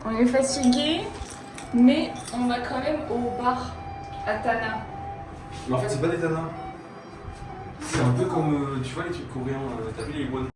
On est fatigué, mais on va quand même au bar à Tana. Mais en fait, c'est pas des tanas. C'est un peu comme, tu vois, les trucs coréens. T'as vu les one?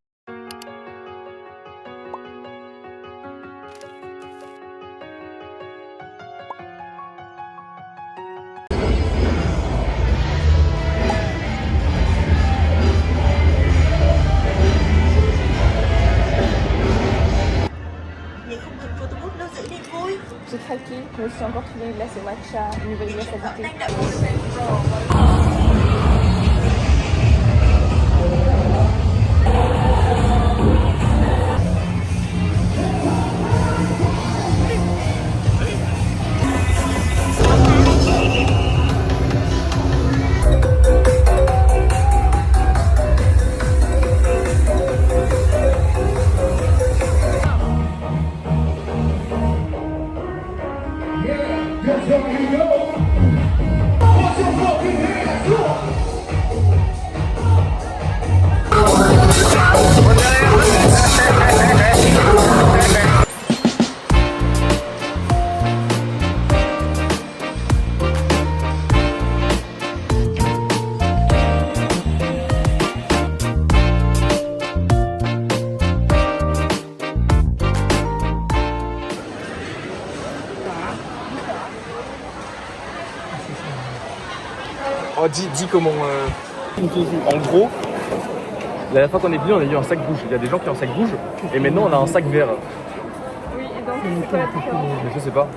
J'ai craqué, je me suis encore trouvé une glace au matcha, une nouvelle glace à goûter. Oh, dis comment. En gros, la dernière fois qu'on est venu, on a eu un sac rouge. Il y a des gens qui ont un sac rouge, et maintenant on a un sac vert. Oui, et donc c'est quoi la différence? Mais je sais pas.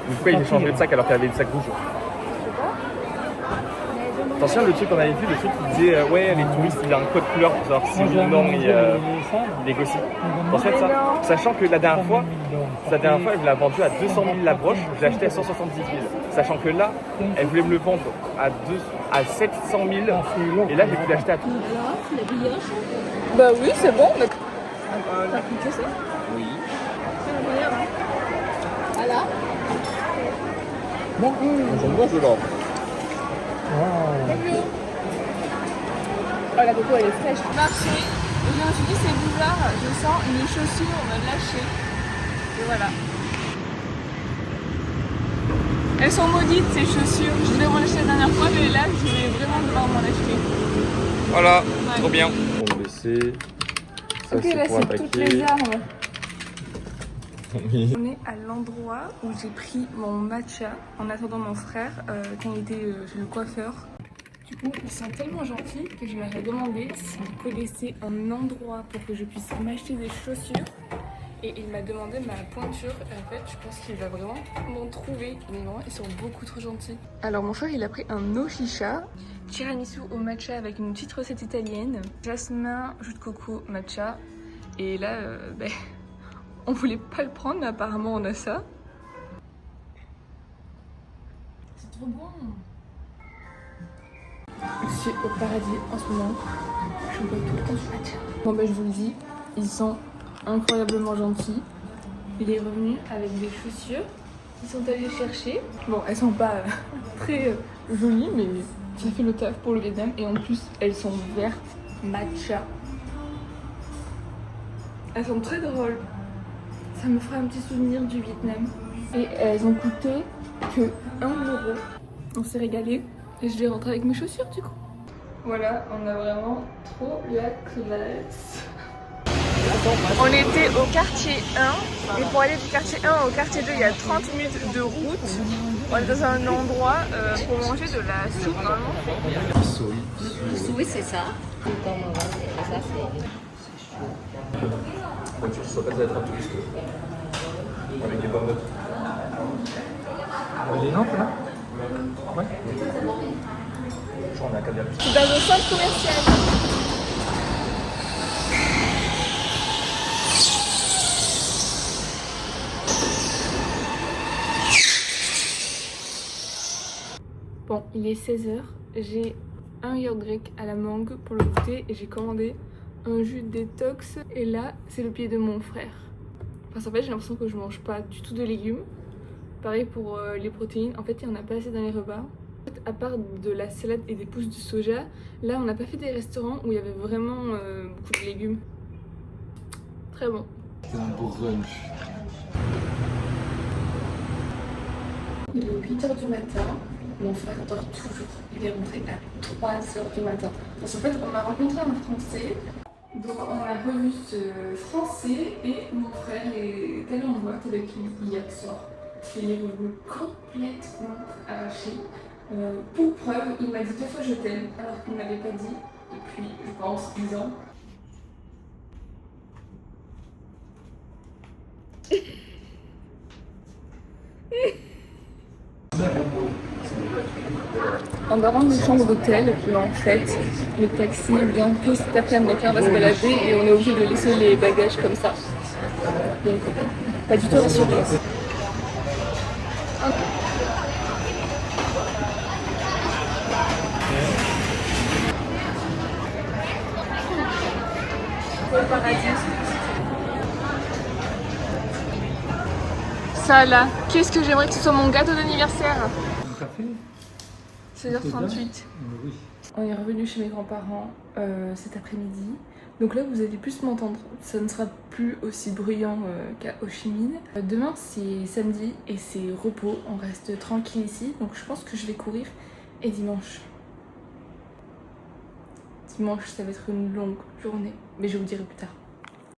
Mais pourquoi ils ont changé de sac alors qu'il y avait le sac rouge? T'en souviens le truc qu'on avait vu, le truc qui disait ouais, les touristes, il y a un code couleur pour savoir si oui ou non il négocie. T'en souviens de ça? Sachant que la dernière fois, elle me l'a vendu à 200 000 la broche, je l'ai acheté à 170 000. Sachant que là, elle voulait me le vendre à 700 000, et là j'ai pu l'acheter à tout. Bah oui, c'est bon. Mais... T'as cliqué ça? Oui. Voilà. Bon, j'en vois ce genre. Oh, la coco elle est fraîche. Marché, et je me suis dit c'est bizarre, je sens mes chaussures me lâcher. Et voilà. Elles sont maudites ces chaussures. Je devais m'en acheter la dernière fois, mais là je vais vraiment devoir m'en acheter. Voilà, ouais. trop bien. Bon, baisser. Ça, ok, c'est là pour c'est attaquer. toutes les armes. Oui. On est à l'endroit où j'ai pris mon matcha en attendant mon frère quand il était chez le coiffeur. Du coup, ils sont tellement gentils que je leur ai demandé s'ils connaissaient un endroit pour que je puisse m'acheter des chaussures. Et il m'a demandé ma pointure. Et en fait, je pense qu'il va vraiment m'en trouver. Mais vraiment, ils sont beaucoup trop gentils. Alors, mon frère, il a pris un no shisha, tiramisu au matcha avec une petite recette italienne, jasmin, jus de coco, matcha. Et là, on voulait pas le prendre, mais apparemment, on a ça. C'est trop bon. Je suis au paradis en ce moment. Je bois tout le temps du matcha. Bon je vous le dis, ils sont incroyablement gentils. Il est revenu avec des chaussures qu'ils sont allés chercher. Bon, elles sont pas très jolies, mais ça fait le taf pour le Vietnam. Et en plus, elles sont vertes matcha. Elles sont très drôles. Ça me fera un petit souvenir du Vietnam. Et elles ont coûté que 1 €. On s'est régalé. Et je vais rentrer avec mes chaussures du coup. Voilà, on a vraiment trop la classe. On était au quartier 1 et pour aller du quartier 1 au quartier 2, il y a 30 minutes de route. On est dans un endroit pour manger de la soupe normalement. Oui, c'est ça. Ça, Voiture, ça va pas être un touriste. Avec des pommes. Les Nantes là? Ouais. On est à Cabial. C'est dans un centre commercial. Bon, il est 16 h. J'ai un yaourt grec à la mangue pour le goûter et j'ai commandé un jus détox. Et là, c'est le pied de mon frère. Parce qu'en fait, j'ai l'impression que je mange pas du tout de légumes. Pareil pour les protéines. En fait, il n'y en a pas assez dans les repas. À part de la salade et des pousses de soja, là, on n'a pas fait des restaurants où il y avait vraiment beaucoup de légumes. Très bon. C'est un brunch. Il est 8h du matin. Mon frère dort toujours. Il est rentré à 3h du matin. Parce qu'en fait, on a rencontré un Français. Donc on a revu ce Français et mon frère est allé en boîte avec lui hier soir. Il est revenu complètement arraché. Pour preuve, il m'a dit 2 fois je t'aime alors qu'il ne m'avait pas dit depuis, je pense, 10 ans. On va rendre une chambre d'hôtel, puis en fait, le taxi bientôt cet après-midi, on va se balader et on est obligé de laisser les bagages comme ça. Donc, pas du tout rassuré. Le paradis. Ça là, qu'est-ce que j'aimerais que ce soit mon gâteau d'anniversaire. 16h38. Oui. On est revenu chez mes grands-parents cet après-midi. Donc là, vous allez plus m'entendre. Ça ne sera plus aussi bruyant qu'à Ho Chi Minh. Demain, c'est samedi et c'est repos. On reste tranquille ici. Donc je pense que je vais courir. Et dimanche, ça va être une longue journée. Mais je vous dirai plus tard.